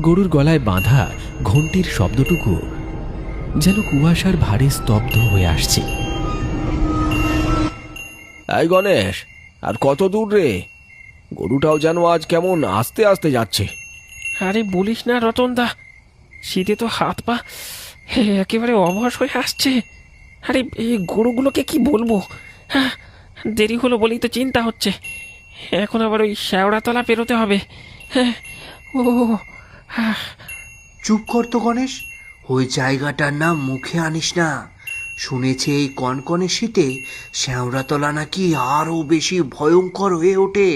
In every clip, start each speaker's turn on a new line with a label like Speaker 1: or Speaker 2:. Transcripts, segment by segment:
Speaker 1: গরুর গলায় বাঁধা ঘণ্টির শব্দটুকু যেন কুয়াশার ভারে স্তব্ধ হয়ে আসছে।
Speaker 2: এই গণেশ, আর কত দূর রে? গরুটাও যেন আজ কেমন আস্তে আস্তে যাচ্ছে।
Speaker 3: আরে বলিস না রতনদা, শীতে তো হাত পা একেবারে অবশ হয়ে আসছে। আরে এই গরুগুলোকে কি বলবো, হ্যাঁ, দেরি হলো বলেই তো চিন্তা হচ্ছে। এখন আবার ওই শ্যাওড়াতলা পেরোতে হবে। হ্যাঁ, ও হ্যাঁ।
Speaker 4: চুপ কর তো গণেশ, ওই জায়গাটার নাম মুখে আনিস না। শুনেছি এই কনকনে শীতে শ্যাওড়াতলা নাকি আরো বেশি ভয়ঙ্কর হয়ে ওঠে।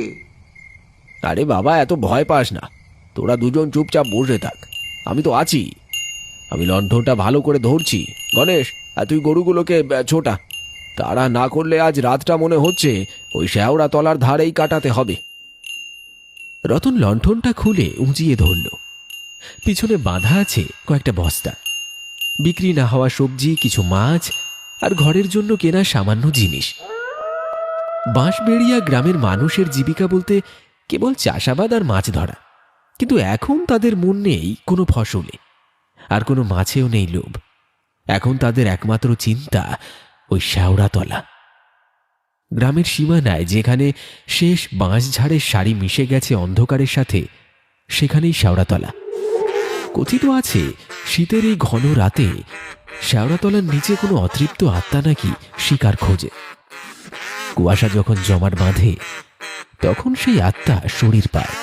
Speaker 2: আরে বাবা, এত ভয় পাস না। তোরা দুজন চুপচাপ বসে থাক, আমি তো আছি। আমি লণ্ঠনটা ভালো করে ধরছি। গণেশ, আর তুই গরুগুলোকে ছোটা। তাড়া না করলে আজ রাতটা মনে হচ্ছে ওই শ্যাওড়া তলার ধারেই কাটাতে হবে।
Speaker 1: রতন লণ্ঠনটা খুলে উঁচিয়ে ধরল। পিছনে বাঁধা আছে কয়েকটা বস্তা, বিক্রি না হওয়া সবজি, কিছু মাছ আর ঘরের জন্য কেনা সামান্য জিনিস। বাঁশবেড়িয়া গ্রামের মানুষের জীবিকা বলতে কেবল চাষাবাদ আর মাছ ধরা, কিন্তু এখন তাদের মন নেই কোনো ফসলে, আর কোনো মাছেও নেই লোভ। এখন তাদের একমাত্র চিন্তা ওই শ্যাওড়াতলা। গ্রামের সীমানায় যেখানে শেষ বাঁশঝাড়ের সারি মিশে গেছে অন্ধকারের সাথে, সেখানেই শ্যাওড়াতলা। কথিত আছে শীতের এই ঘন রাতে শ্যাওড়াতলার নিচে কোনো অতৃপ্ত আত্মা নাকি শিকার খোঁজে। কুয়াশা যখন জমাট বাঁধে, তখন সেই আত্মা শরীর পায়।